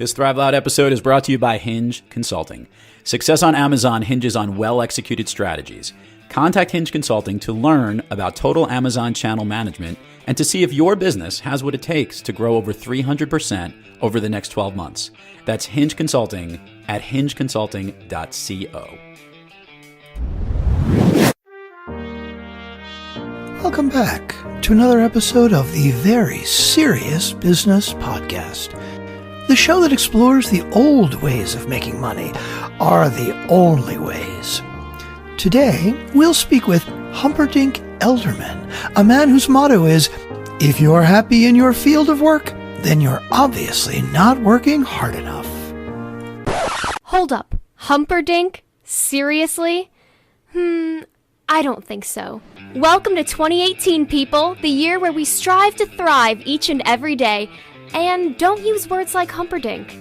This Thrive Loud episode is brought to you by Hinge Consulting. Success on Amazon hinges on well-executed strategies. Contact Hinge Consulting to learn about total Amazon channel management and to see if your business has what it takes to grow over 300% over the next 12 months. That's Hinge Consulting at hingeconsulting.co. Welcome back to another episode of the Very Serious Business Podcast. The show that explores the old ways of making money are the only ways. Today, we'll speak with Humperdinck Elderman, a man whose motto is, if you're happy in your field of work, then you're obviously not working hard enough. Hold up. Humperdinck? Seriously? I don't think so. Welcome to 2018, people, the year where we strive to thrive each and every day. And don't use words like Humperdinck.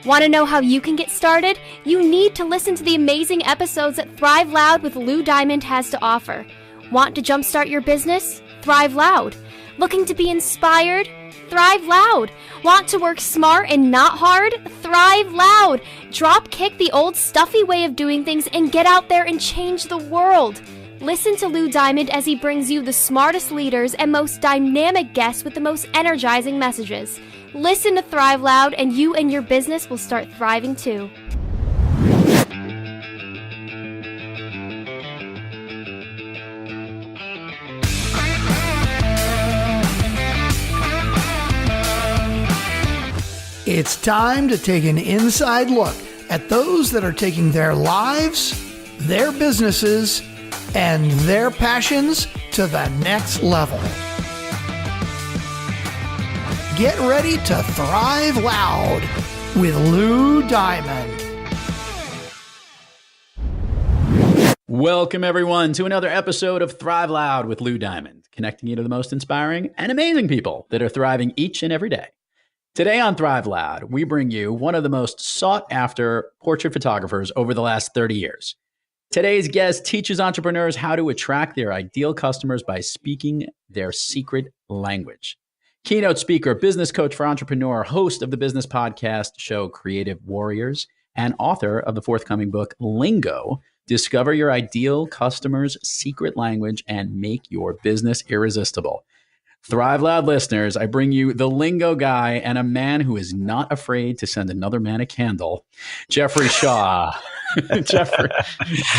Want to know how you can get started? You need to listen to the amazing episodes that Thrive Loud with Lou Diamond has to offer. Want to jumpstart your business? Thrive Loud. Looking to be inspired? Thrive Loud. Want to work smart and not hard? Thrive Loud. Drop kick the old stuffy way of doing things and get out there and change the world. Listen to Lou Diamond as he brings you the smartest leaders and most dynamic guests with the most energizing messages. Listen to Thrive Loud and you and your business will start thriving too. It's time to take an inside look at those that are taking their lives, their businesses, and their passions to the next level. Get ready to Thrive Loud with Lou Diamond. Welcome, everyone, to another episode of Thrive Loud with Lou Diamond, connecting you to the most inspiring and amazing people that are thriving each and every day. Today on Thrive Loud, we bring you one of the most sought-after portrait photographers over the last 30 years. Today's guest teaches entrepreneurs how to attract their ideal customers by speaking their secret language. Keynote speaker, business coach for entrepreneur, host of the business podcast show Creative Warriors, and author of the forthcoming book Lingo, discover your ideal customer's secret language and make your business irresistible. Thrive Loud listeners, I bring you the Lingo Guy and a man who is not afraid to send another man a candle, Jeffrey Shaw. Jeffrey,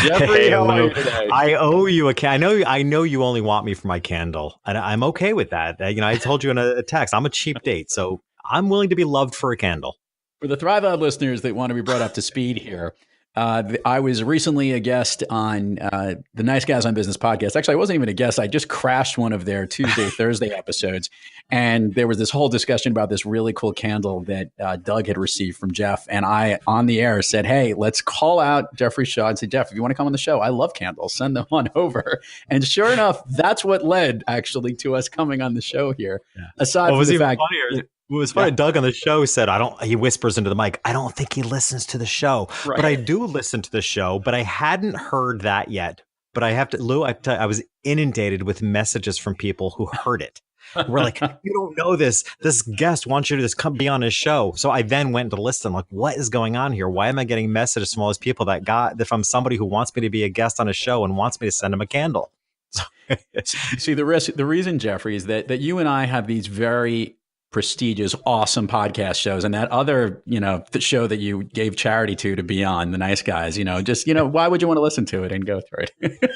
Hey, how are Lou, you today? I owe you a candle. I know you only want me for my candle, and I'm okay with that. I told you in a text, I'm a cheap date, so I'm willing to be loved for a candle. For the Thrive Loud listeners that want to be brought up to speed here, I was recently a guest on the Nice Guys on Business podcast. Actually, I wasn't even a guest. I just crashed one of their Tuesday, Thursday episodes. And there was this whole discussion about this really cool candle that Doug had received from Jeff. And I, on the air, said, hey, let's call out Jeffrey Shaw and say, Jeff, if you want to come on the show, I love candles. Send them on over. And sure enough, that's what led actually to us coming on the show here. Yeah. Aside from the fact It was funny. Yeah. Doug on the show said, he whispers into the mic, I don't think he listens to the show, right. But I do listen to the show, but I hadn't heard that yet. But I have to, Lou, I was inundated with messages from people who heard it. We're like, you don't know this. This guest wants you to just come be on his show. So I then went to listen, like, what is going on here? Why am I getting messages from all these people that from somebody who wants me to be a guest on a show and wants me to send him a candle? See, the reason, Jeffrey, is that you and I have these very prestigious, awesome podcast shows, and that other, the show that you gave charity to be on, the Nice Guys, why would you want to listen to it and go through it?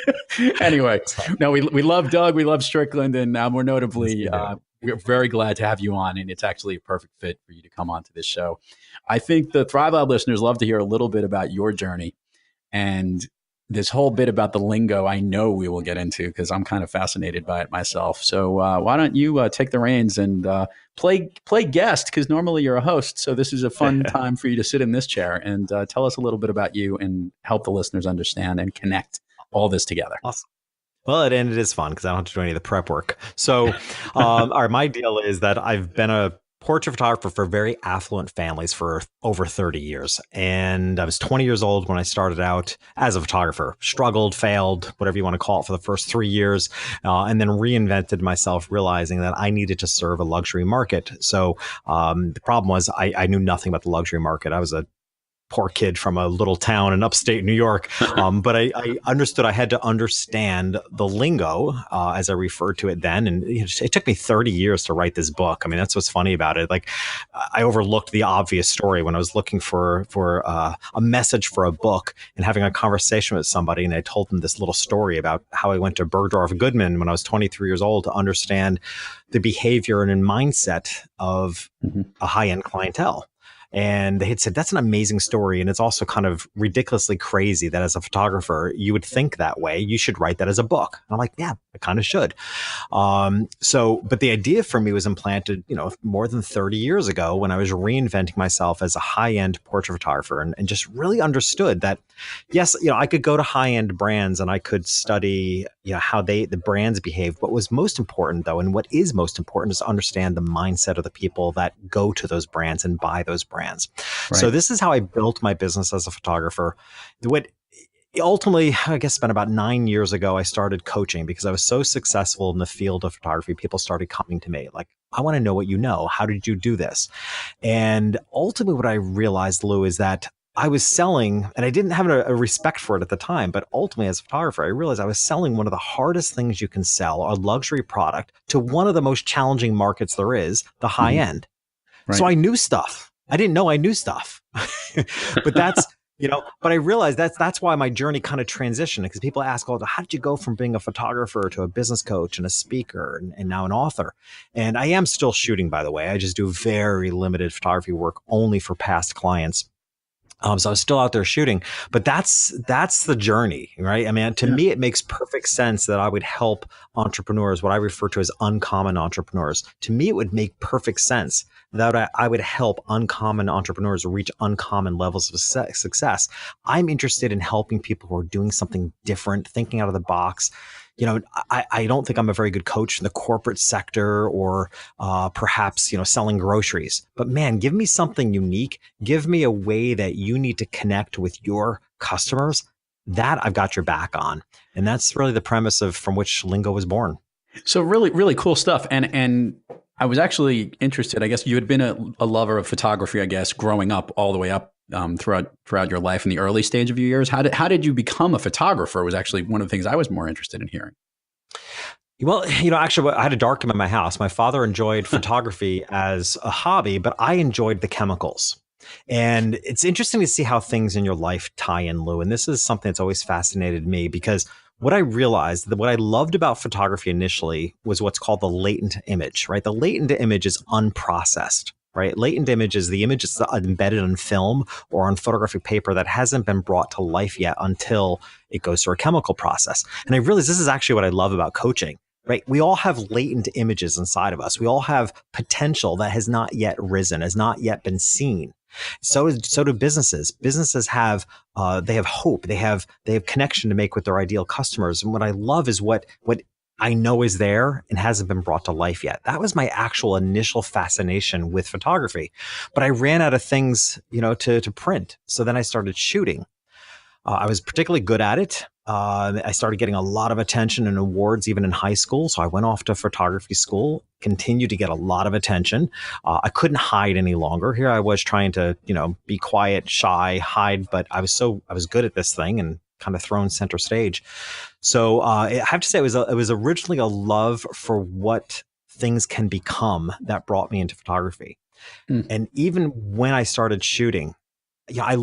Anyway, no, we love Doug, we love Strickland, and more notably, we're very glad to have you on, and it's actually a perfect fit for you to come on to this show. I think the Thrive Loud listeners love to hear a little bit about your journey, and this whole bit about the lingo, I know we will get into because I'm kind of fascinated by it myself. So why don't you take the reins and play guest, because normally you're a host. So this is a fun time for you to sit in this chair and tell us a little bit about you and help the listeners understand and connect all this together. Awesome. Well, it is fun because I don't have to do any of the prep work. So my deal is that I've been a portrait photographer for very affluent families for over 30 years. And I was 20 years old when I started out as a photographer. Struggled, failed, whatever you want to call it, for the first 3 years, and then reinvented myself, realizing that I needed to serve a luxury market. So the problem was I knew nothing about the luxury market. I was a poor kid from a little town in upstate New York. But I understood I had to understand the lingo, as I referred to it then. And it took me 30 years to write this book. I mean, that's what's funny about it. Like, I overlooked the obvious story when I was looking for a message for a book and having a conversation with somebody. And I told them this little story about how I went to Bergdorf Goodman when I was 23 years old to understand the behavior and mindset of a high-end clientele. And they had said, that's an amazing story. And it's also kind of ridiculously crazy that as a photographer, you would think that way. You should write that as a book. And I'm like, yeah, I kind of should. But the idea for me was implanted, more than 30 years ago when I was reinventing myself as a high-end portrait photographer and just really understood that, yes, I could go to high-end brands and I could study, how the brands behave. What was most important, though, and what is most important, is to understand the mindset of the people that go to those brands and buy those brands. Right. So this is how I built my business as a photographer. What ultimately, I guess, spent about 9 years ago, I started coaching because I was so successful in the field of photography. People started coming to me like, I want to know what you know. How did you do this? And ultimately, what I realized, Lou, is that I was selling, and I didn't have a respect for it at the time, but ultimately as a photographer, I realized I was selling one of the hardest things you can sell, a luxury product, to one of the most challenging markets there is, the high end. Right. So I knew stuff. I didn't know I knew stuff, but that's, but I realized that's why my journey kind of transitioned, because people ask, how did you go from being a photographer to a business coach and a speaker and now an author? And I am still shooting, by the way. I just do very limited photography work only for past clients. So I was still out there shooting, but that's the journey, right? I mean, to me, it makes perfect sense that I would help entrepreneurs, what I refer to as uncommon entrepreneurs. To me, it would make perfect sense that I would help uncommon entrepreneurs reach uncommon levels of success. I'm interested in helping people who are doing something different, thinking out of the box. I don't think I'm a very good coach in the corporate sector or perhaps, selling groceries. But man, give me something unique. Give me a way that you need to connect with your customers. That I've got your back on. And that's really the premise from which Lingo was born. So really, really cool stuff. And I was actually interested. I guess you had been a lover of photography, I guess, growing up all the way up throughout your life in the early stage of your years. How did you become a photographer was actually one of the things I was more interested in hearing. Well, actually, I had a darkroom in my house. My father enjoyed photography as a hobby, but I enjoyed the chemicals. And it's interesting to see how things in your life tie in, Lou. And this is something that's always fascinated me, because what I realized, that what I loved about photography initially was what's called the latent image, right? The latent image is unprocessed. Right? Latent image is the image that's embedded on film or on photographic paper that hasn't been brought to life yet until it goes through a chemical process. And I realized this is actually what I love about coaching, right? We all have latent images inside of us. We all have potential that has not yet risen, has not yet been seen. So do businesses. Businesses have they have hope. They have connection to make with their ideal customers. And what I love is what I know is there and hasn't been brought to life yet. That was my actual initial fascination with photography. But I ran out of things, to print. So then I started shooting. I was particularly good at it. I started getting a lot of attention and awards even in high school. So I went off to photography school, continued to get a lot of attention. I couldn't hide any longer. Here I was trying to, be quiet, shy, hide, but I was good at this thing and kind of thrown center stage. So I have to say it was originally a love for what things can become that brought me into photography. And even when I started shooting, I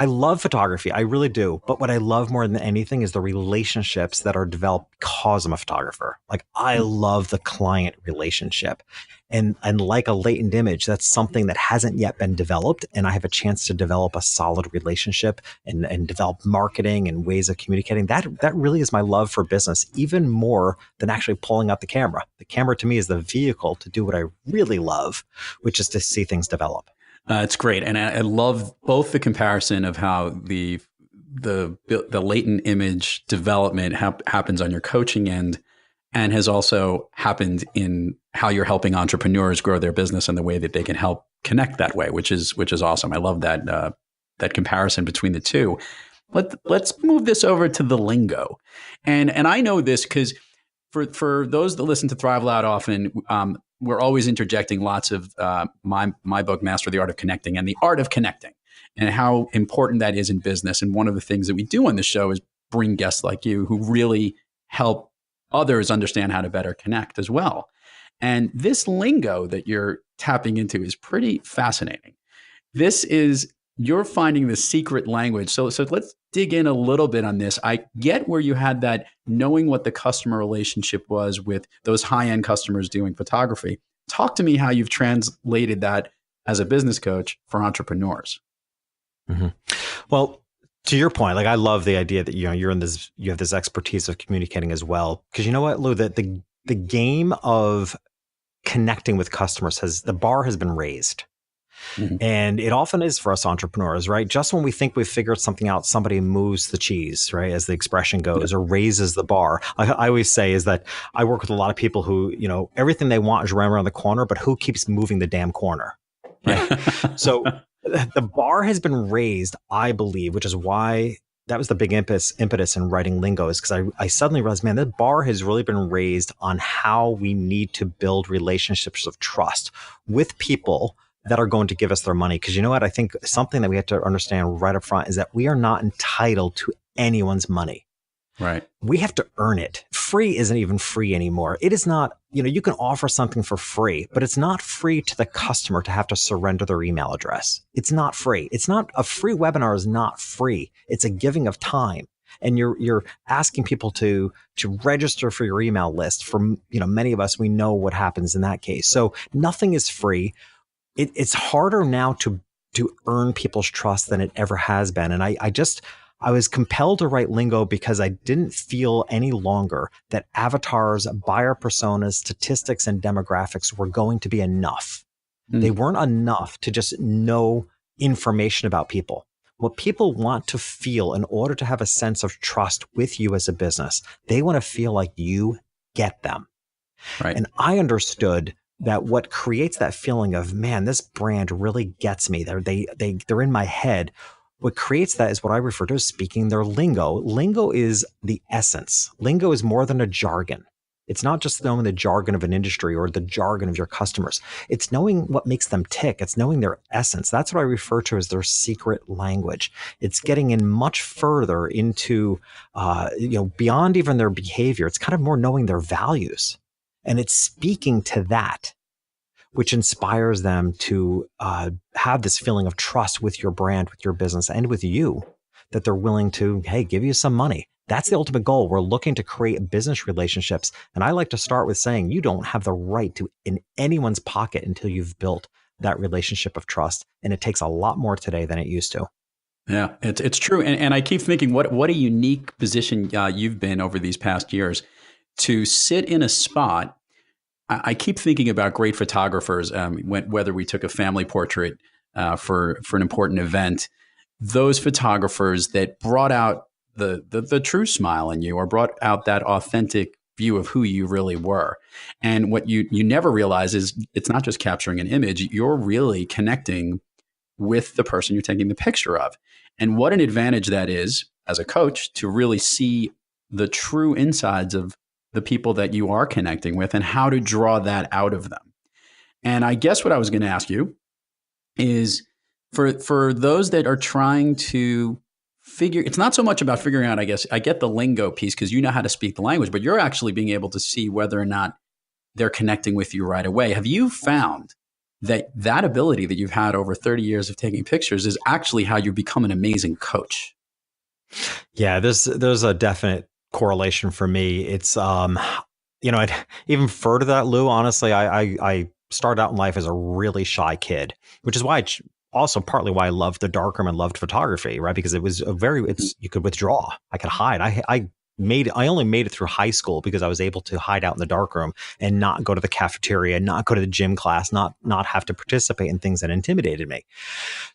love photography. I really do. But what I love more than anything is the relationships that are developed because I'm a photographer. Like, I love the client relationship. And like a latent image, that's something that hasn't yet been developed. And I have a chance to develop a solid relationship and develop marketing and ways of communicating. That really is my love for business, even more than actually pulling out the camera. The camera to me is the vehicle to do what I really love, which is to see things develop. It's great. And I love both the comparison of how the latent image development happens on your coaching end, and has also happened in how you're helping entrepreneurs grow their business and the way that they can help connect that way, which is awesome. I love that that comparison between the two. Let's move this over to the lingo, and I know this because for those that listen to Thrive Loud often, we're always interjecting lots of my book, Master the Art of Connecting, and the art of connecting, and how important that is in business. And one of the things that we do on the show is bring guests like you who really help others understand how to better connect as well. And this lingo that you're tapping into is pretty fascinating. You're finding the secret language. So let's dig in a little bit on this. I get where you had that knowing what the customer relationship was with those high-end customers doing photography. Talk to me how you've translated that as a business coach for entrepreneurs. Mm-hmm. Well, to your point, like I love the idea that you have this expertise of communicating as well. Because you know what, Lou, the game of connecting with customers the bar has been raised. Mm-hmm. And it often is for us entrepreneurs, right? Just when we think we've figured something out, somebody moves the cheese, right? As the expression goes, or raises the bar. I always say is that I work with a lot of people who, everything they want is right around the corner, but who keeps moving the damn corner? Right. So the bar has been raised, I believe, which is why that was the big impetus in writing Lingo, is because I suddenly realized, man, the bar has really been raised on how we need to build relationships of trust with people that are going to give us their money. Because you know what? I think something that we have to understand right up front is that we are not entitled to anyone's money. Right. We have to earn it. Free isn't even free anymore. It is not, you can offer something for free, but it's not free to the customer to have to surrender their email address. It's not free. It's not a free webinar is not free. It's a giving of time. And you're asking people to register for your email list. For, many of us, we know what happens in that case. So nothing is free. It's harder now to earn people's trust than it ever has been. And I was compelled to write Lingo because I didn't feel any longer that avatars, buyer personas, statistics, and demographics were going to be enough. They weren't enough to just know information about people. What people want to feel in order to have a sense of trust with you as a business, they want to feel like you get them. Right. And I understood that what creates that feeling of, man, this brand really gets me. They're in my head. What creates that is what I refer to as speaking their lingo. Lingo is the essence. Lingo is more than a jargon. It's not just knowing the jargon of an industry or the jargon of your customers. It's knowing what makes them tick. It's knowing their essence. That's what I refer to as their secret language. It's getting in much further into, beyond even their behavior. It's kind of more knowing their values. And it's speaking to that, which inspires them to have this feeling of trust with your brand, with your business, and with you, that they're willing to, hey, give you some money. That's the ultimate goal. We're looking to create business relationships. And I like to start with saying you don't have the right to in anyone's pocket until you've built that relationship of trust. And it takes a lot more today than it used to. Yeah, it's true. And I keep thinking, what a unique position you've been over these past years to sit in a spot. I keep thinking about great photographers, whether we took a family portrait for an important event, those photographers that brought out the true smile in you, or brought out that authentic view of who you really were. And what you never realize is it's not just capturing an image, you're really connecting with the person you're taking the picture of. And what an advantage that is as a coach to really see the true insides of the people that you are connecting with and how to draw that out of them. And I guess what I was going to ask you is for those that are trying to figure, it's not so much about figuring out, I guess, I get the lingo piece because you know how to speak the language, but you're actually being able to see whether or not they're connecting with you right away. Have you found that ability that you've had over 30 years of taking pictures is actually how you become an amazing coach? Yeah, there's a definite correlation for me. It's I'd even further that, Lou, honestly, I started out in life as a really shy kid, which is why also partly why I loved the darkroom and loved photography, right? Because it was you could withdraw, I could hide. I only made it through high school because I was able to hide out in the darkroom and not go to the cafeteria, not go to the gym class, not have to participate in things that intimidated me.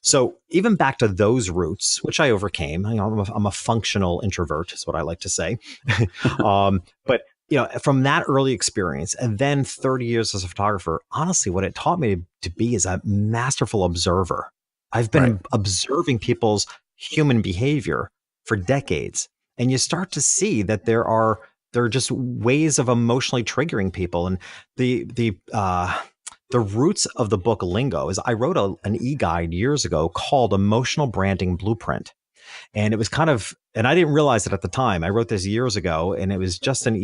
So even back to those roots, which I overcame, I'm a functional introvert is what I like to say. But from that early experience and then 30 years as a photographer, honestly, what it taught me to be is a masterful observer. I've been observing people's human behavior for decades. And you start to see that there are just ways of emotionally triggering people. And the roots of the book Lingo is I wrote an e-guide years ago called Emotional Branding Blueprint. And it was and I didn't realize it at the time. I wrote this years ago, and it was just an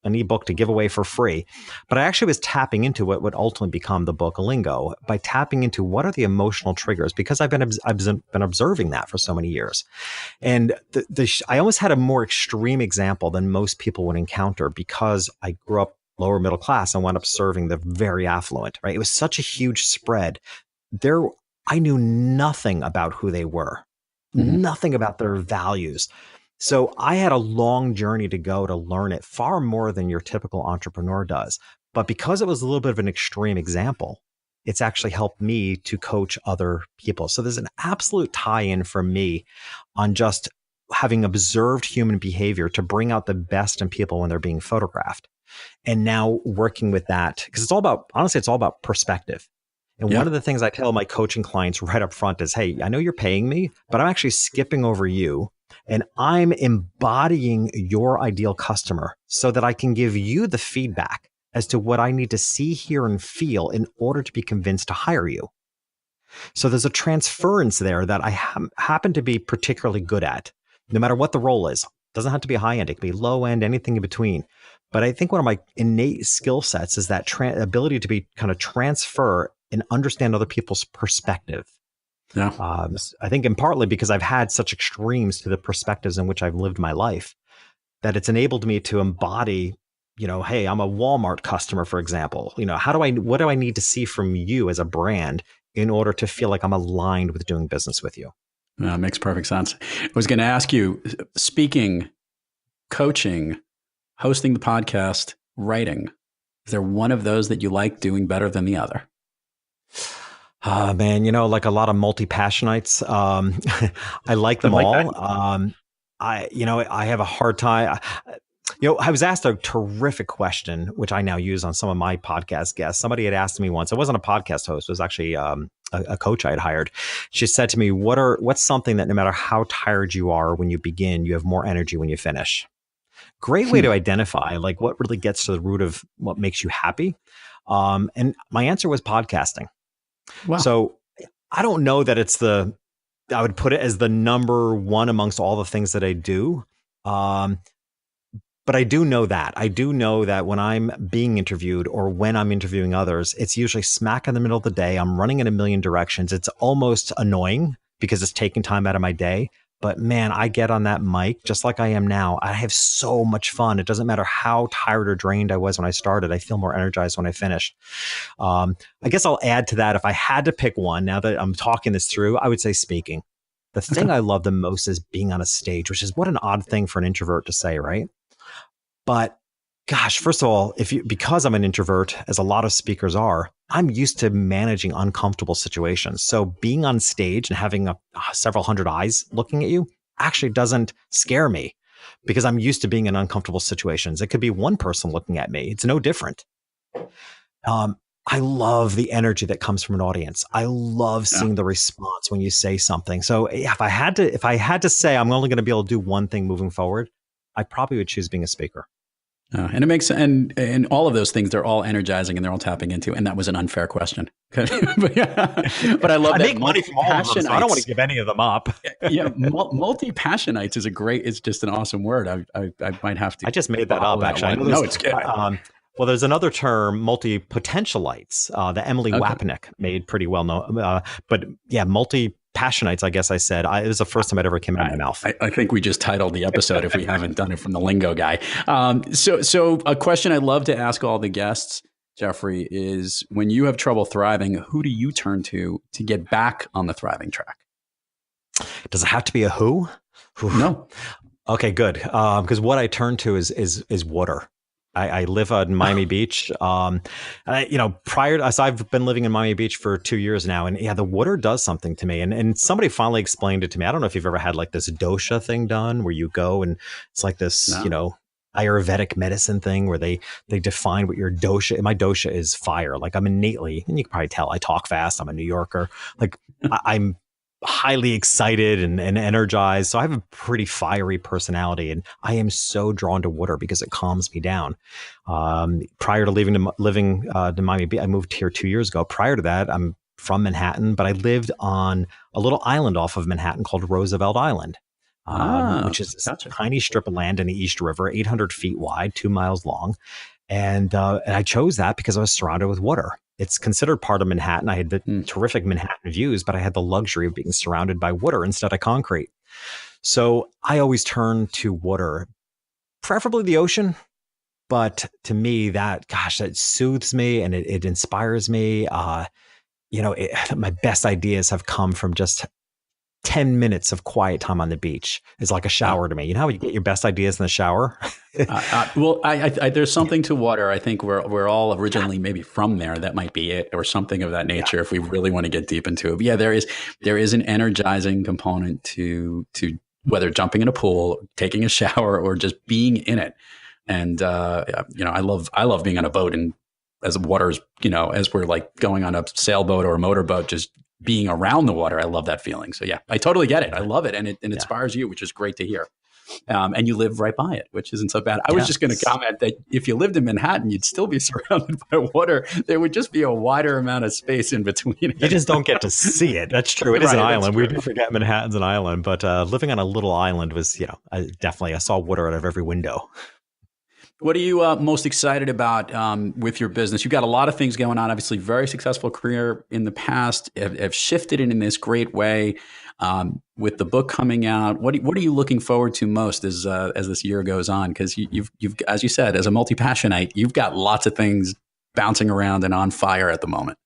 ebook to give away for free. But I actually was tapping into what would ultimately become the book Lingo by tapping into what are the emotional triggers, because I've been observing that for so many years. And I almost had a more extreme example than most people would encounter because I grew up lower middle class and wound up serving the very affluent, right? It was such a huge spread. I knew nothing about who they were, nothing about their values. So I had a long journey to go to learn it, far more than your typical entrepreneur does. But because it was a little bit of an extreme example, it's actually helped me to coach other people. So there's an absolute tie-in for me on just having observed human behavior to bring out the best in people when they're being photographed. And now working with that, because it's all about perspective. And one of the things I tell my coaching clients right up front is, hey, I know you're paying me, but I'm actually skipping over you. And I'm embodying your ideal customer so that I can give you the feedback as to what I need to see, hear, and feel in order to be convinced to hire you. So there's a transference there that I happen to be particularly good at, no matter what the role is. It doesn't have to be high end. It can be low end, anything in between. But I think one of my innate skill sets is that ability to be kind of transfer and understand other people's perspective. Yeah. I think in partly because I've had such extremes to the perspectives in which I've lived my life that it's enabled me to embody, hey, I'm a Walmart customer, for example. What do I need to see from you as a brand in order to feel like I'm aligned with doing business with you? Makes perfect sense. I was going to ask you, speaking, coaching, hosting the podcast, writing, is there one of those that you like doing better than the other? Man, like a lot of multi-passionites, I like them all. I have a hard time. I was asked a terrific question, which I now use on some of my podcast guests. Somebody had asked me once, it wasn't a podcast host, it was actually a coach I had hired. She said to me, what's something that no matter how tired you are when you begin, you have more energy when you finish? Great way to identify like what really gets to the root of what makes you happy. And my answer was podcasting. Wow. So I don't know that I would put it as the number one amongst all the things that I do. But I do know that when I'm being interviewed or when I'm interviewing others, it's usually smack in the middle of the day. I'm running in a million directions. It's almost annoying because it's taking time out of my day. But man, I get on that mic just like I am now. I have so much fun. It doesn't matter how tired or drained I was when I started. I feel more energized when I finished. I guess I'll add to that. If I had to pick one, now that I'm talking this through, I would say speaking. The thing I love the most is being on a stage, which is what an odd thing for an introvert to say, right? But gosh, first of all, because I'm an introvert, as a lot of speakers are, I'm used to managing uncomfortable situations. So being on stage and having several hundred eyes looking at you actually doesn't scare me because I'm used to being in uncomfortable situations. It could be one person looking at me. It's no different. I love the energy that comes from an audience. I love seeing the response when you say something. So if I had to say I'm only going to be able to do one thing moving forward, I probably would choose being a speaker. And it makes and all of those things, they're all energizing and they're all tapping into. And that was an unfair question. but I love that. I make money from all of them, so I don't want to give any of them up. Multi-passionites is just an awesome word. I might have to. I just made that up, actually. No, it's good. Well, there's another term, multi-potentialites, that Emily Wapnick made pretty well known. But yeah, multi-passionites, I guess I said. It was the first time it ever came out of my mouth. I think we just titled the episode if we haven't done it from the Lingo Guy. So a question I love to ask all the guests, Jeffrey, is when you have trouble thriving, who do you turn to get back on the thriving track? Does it have to be a who? No. Okay, good. Because what I turn to is water. I live in Miami Beach. So I've been living in Miami Beach for 2 years now. And yeah, the water does something to me. And somebody finally explained it to me. I don't know if you've ever had like this dosha thing done where you go and it's like this, Ayurvedic medicine thing where they define what your dosha. My dosha is fire. Like I'm innately, and you can probably tell I talk fast. I'm a New Yorker. Like I'm highly excited and energized. So I have a pretty fiery personality, and I am so drawn to water because it calms me down. Prior to living to Miami Beach, I moved here 2 years ago. Prior to that, I'm from Manhattan, but I lived on a little island off of Manhattan called Roosevelt Island. Which is a tiny strip of land in the East River, 800 feet wide, 2 miles long. And I chose that because I was surrounded with water. It's considered part of Manhattan. I had the terrific Manhattan views, but I had the luxury of being surrounded by water instead of concrete. So I always turn to water, preferably the ocean. But to me, that soothes me and it inspires me. My best ideas have come from just 10 minutes of quiet time on the beach. Is like a shower to me. You know how you get your best ideas in the shower? Well, there's something to water. I think we're all originally maybe from there. That might be it, or something of that nature. If we really want to get deep into it, but yeah, there is an energizing component to whether jumping in a pool, taking a shower, or just being in it. And I love being on a boat, and as water's as we're like going on a sailboat or a motorboat, just being around the water. I love that feeling. So yeah, I totally get it. I love it. And it inspires you, which is great to hear. And you live right by it, which isn't so bad. I was just going to comment that if you lived in Manhattan, you'd still be surrounded by water. There would just be a wider amount of space in between. You just don't get to see it. That's true. It is an island. We do forget Manhattan's an island, but living on a little island was, I saw water out of every window. What are you most excited about with your business? You've got a lot of things going on. Obviously, very successful career in the past. Have shifted it in this great way with the book coming out. What are you looking forward to most as this year goes on? Because you've as you said, as a multi-passionite, you've got lots of things bouncing around and on fire at the moment.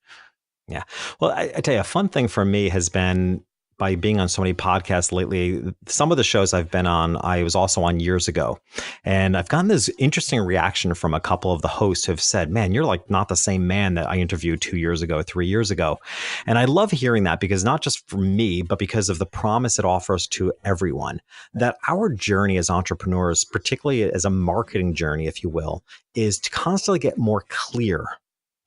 Yeah. Well, I tell you, a fun thing for me has been, by being on so many podcasts lately, some of the shows I've been on, I was also on years ago. And I've gotten this interesting reaction from a couple of the hosts who have said, man, you're like not the same man that I interviewed 2 years ago, 3 years ago. And I love hearing that, because not just for me, but because of the promise it offers to everyone, that our journey as entrepreneurs, particularly as a marketing journey, if you will, is to constantly get more clear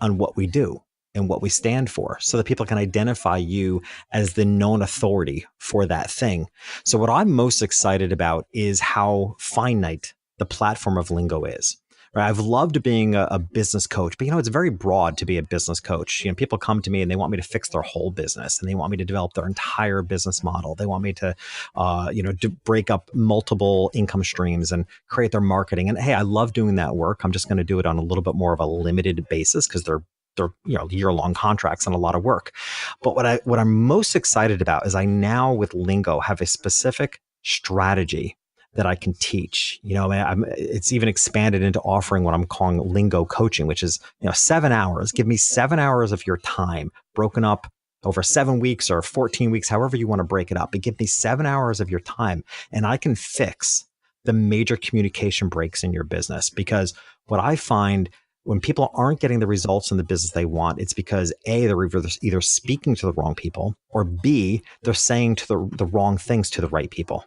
on what we do and what we stand for, so that people can identify you as the known authority for that thing. So what I'm most excited about is how finite the platform of Lingo is. Right? I've loved being a business coach, but it's very broad to be a business coach. People come to me and they want me to fix their whole business, and they want me to develop their entire business model. They want me to, to break up multiple income streams and create their marketing. And hey, I love doing that work. I'm just going to do it on a little bit more of a limited basis, because they're year-long contracts and a lot of work. But what I'm most excited about is I now with Lingo have a specific strategy that I can teach. It's even expanded into offering what I'm calling Lingo Coaching, which is 7 hours. Give me 7 hours of your time, broken up over 7 weeks or 14 weeks, however you want to break it up. But give me 7 hours of your time, and I can fix the major communication breaks in your business. Because what I find, when people aren't getting the results in the business they want, it's because A, they're either speaking to the wrong people, or B, they're saying to the wrong things to the right people.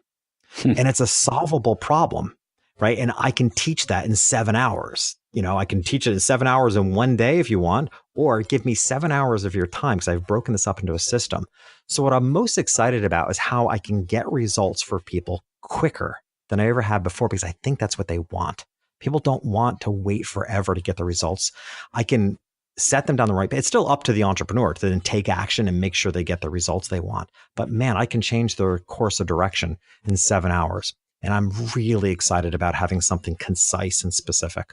And it's a solvable problem, right? And I can teach that in 7 hours. I can teach it in 7 hours in one day if you want, or give me 7 hours of your time, because I've broken this up into a system. So what I'm most excited about is how I can get results for people quicker than I ever had before, because I think that's what they want. People don't want to wait forever to get the results. I can set them down the right path. It's still up to the entrepreneur to then take action and make sure they get the results they want. But man, I can change their course of direction in 7 hours. And I'm really excited about having something concise and specific.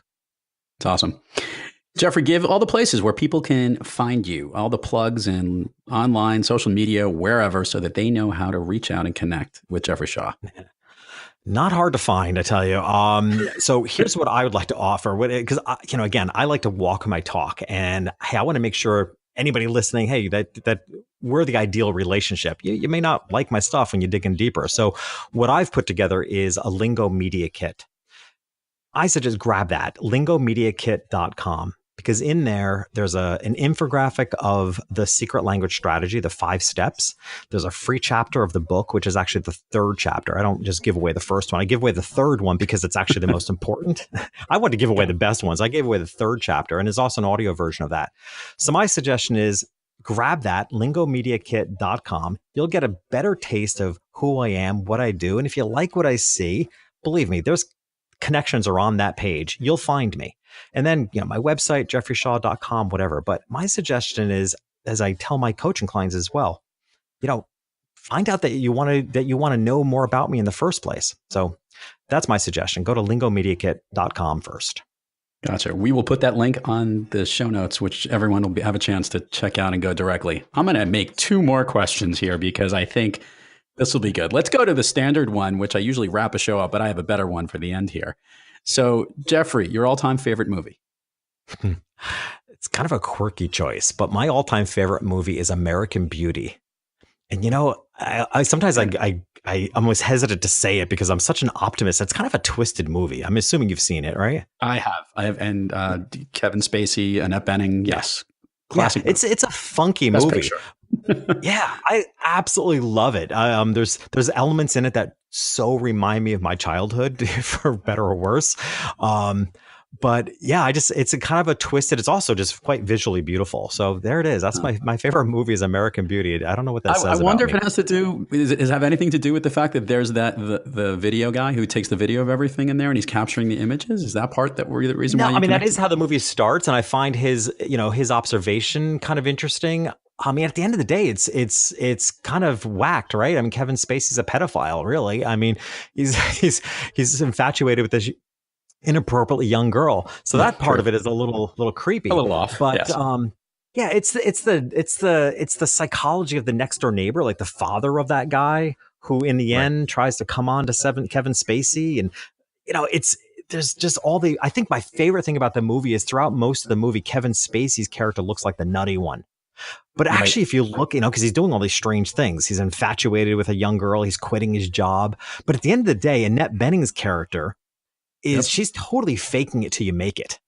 It's awesome. Jeffrey, give all the places where people can find you, all the plugs and online, social media, wherever, so that they know how to reach out and connect with Jeffrey Shaw. Not hard to find, I tell you. So here's what I would like to offer, because again, I like to walk my talk, and hey, I want to make sure anybody listening, hey, that we're the ideal relationship. You may not like my stuff when you dig in deeper. So what I've put together is a Lingo Media Kit. I suggest grab that, lingomediakit.com. because in there's an infographic of the secret language strategy, the 5 steps. There's a free chapter of the book, which is actually the 3rd chapter. I don't just give away the first one. I give away the 3rd one because it's actually the most important. I want to give away the best ones. I gave away the 3rd chapter, and there's also an audio version of that. So my suggestion is grab that, lingomediakit.com. You'll get a better taste of who I am, what I do. And if you like what I see, believe me, there's connections are on that page. You'll find me. And then, my website, jeffreyshaw.com, whatever. But my suggestion is, as I tell my coaching clients as well, find out that you want to know more about me in the first place. So that's my suggestion. Go to lingomediakit.com first. Gotcha. We will put that link on the show notes, which everyone will have a chance to check out and go directly. I'm going to make 2 more questions here because I think this will be good. Let's go to the standard one, which I usually wrap a show up, but I have a better one for the end here. So, Jeffrey, your all-time favorite movie? It's kind of a quirky choice, but my all-time favorite movie is American Beauty. And I sometimes I almost hesitant to say it because I'm such an optimist. It's kind of a twisted movie. I'm assuming you've seen it, right? I have, and Kevin Spacey, Annette Bening. Yes, classic. Yeah, it's a funky Best movie. Picture. Yeah, I absolutely love it. There's elements in it that so remind me of my childhood, for better or worse. But yeah, it's a kind of a twisted. It's also just quite visually beautiful. So there it is. That's my favorite movie is American Beauty. I don't know what that says. I wonder if me. it has to do. Does it have anything to do with the fact that there's the video guy who takes the video of everything in there and he's capturing the images? Is that part the reason why? No, I mean that is how the movie starts, and I find his observation kind of interesting. I mean, at the end of the day, it's kind of whacked, right? I mean, Kevin Spacey's a pedophile, really. I mean, he's infatuated with this inappropriately young girl, so that part of it is a little creepy, a little off. But yes. Yeah, it's the psychology of the next door neighbor, like the father of that guy who, in the end, tries to come on to Kevin Spacey, and there's just I think my favorite thing about the movie is throughout most of the movie, Kevin Spacey's character looks like the nutty one. But actually, if you look, because he's doing all these strange things, he's infatuated with a young girl, he's quitting his job. But at the end of the day, Annette Bening's character she's totally faking it till you make it,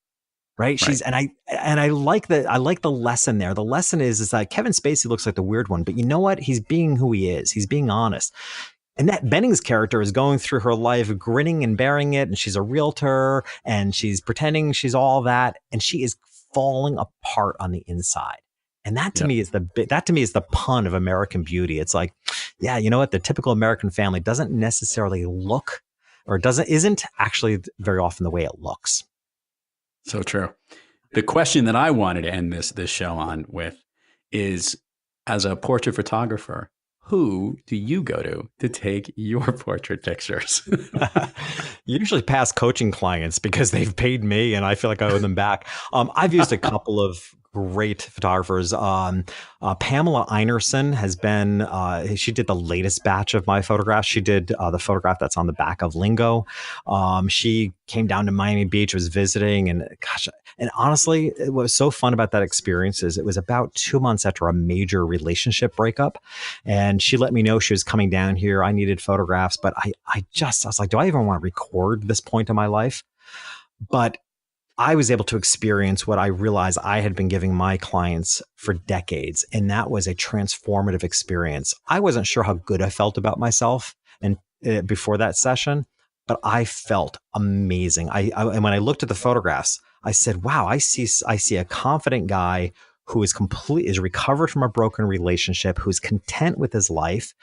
right? I like the lesson there. The lesson is that Kevin Spacey looks like the weird one, but you know what? He's being who he is. He's being honest. Annette Bening's character is going through her life grinning and bearing it, and she's a realtor, and she's pretending she's all that, and she is falling apart on the inside. And that to me is the pun of American Beauty. It's like, yeah, you know what? The typical American family doesn't necessarily look, or isn't actually very often the way it looks. So true. The question that I wanted to end this show on with is, as a portrait photographer, who do you go to take your portrait pictures? Usually past coaching clients, because they've paid me and I feel like I owe them back. I've used a couple of great photographers. Pamela Einerson has been, she did the latest batch of my photographs. She did the photograph that's on the back of Lingo. She came down to Miami Beach, was visiting, and gosh, and honestly, what was so fun about that experience is it was about 2 months after a major relationship breakup. And she let me know she was coming down here. I needed photographs, but I was like, do I even want to record this point in my life? But I was able to experience what I realized I had been giving my clients for decades. And that was a transformative experience. I wasn't sure how good I felt about myself and before that session, but I felt amazing. And when I looked at the photographs, I said, wow, I see a confident guy who is recovered from a broken relationship, who's content with his life.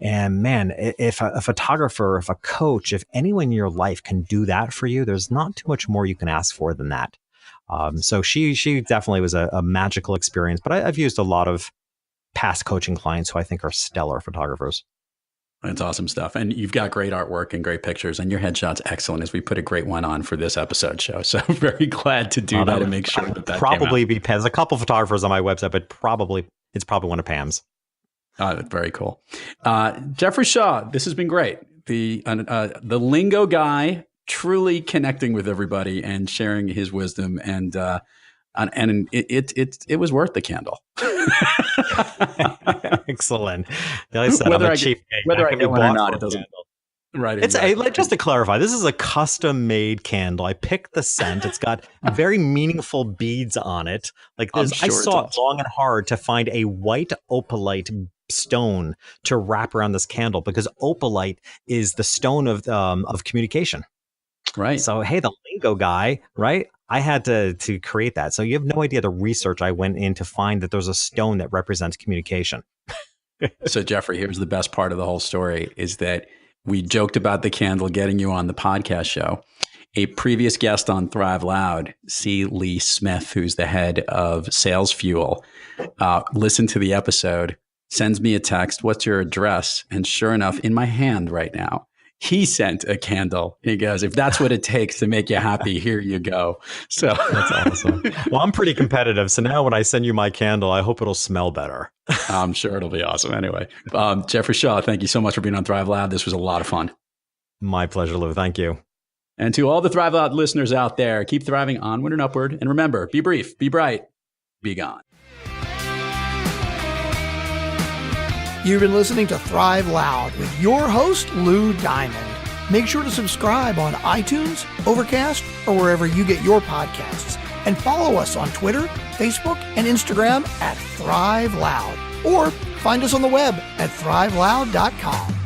And man, if a photographer, if a coach, if anyone in your life can do that for you, there's not too much more you can ask for than that. So she definitely was a magical experience, but I've used a lot of past coaching clients who I think are stellar photographers. That's awesome stuff. And you've got great artwork and great pictures, and your headshot's excellent, as we put a great one on for this episode show. So very glad to do that and make sure that probably be Pam's. A couple photographers on my website, but it's probably one of Pam's. Very cool. Jeffrey Shaw, this has been great. The Lingo Guy, truly connecting with everybody and sharing his wisdom, and it was worth the candle. Excellent. Like I said, whether I get one or not, it doesn't. Right. It's just to clarify, this is a custom-made candle. I picked the scent. It's got very meaningful beads on it. Like I sought long and hard to find a white opalite stone to wrap around this candle, because opalite is the stone of communication. Right. So hey, the Lingo Guy, right? I had to create that. So you have no idea the research I went in to find that there's a stone that represents communication. So Jeffrey, here's the best part of the whole story is that we joked about the candle getting you on the podcast show. A previous guest on Thrive Loud, C. Lee Smith, who's the head of Sales Fuel, listened to the episode, sends me a text, "What's your address?" And sure enough, in my hand right now, he sent a candle. He goes, "If that's what it takes to make you happy, here you go." So that's awesome. Well, I'm pretty competitive. So now when I send you my candle, I hope it'll smell better. I'm sure it'll be awesome. Anyway, Jeffrey Shaw, thank you so much for being on Thrive Loud. This was a lot of fun. My pleasure, Lou. Thank you. And to all the Thrive Loud listeners out there, keep thriving onward and upward. And remember, be brief, be bright, be gone. You've been listening to Thrive Loud with your host, Lou Diamond. Make sure to subscribe on iTunes, Overcast, or wherever you get your podcasts. And follow us on Twitter, Facebook, and Instagram at Thrive Loud. Or find us on the web at thriveloud.com.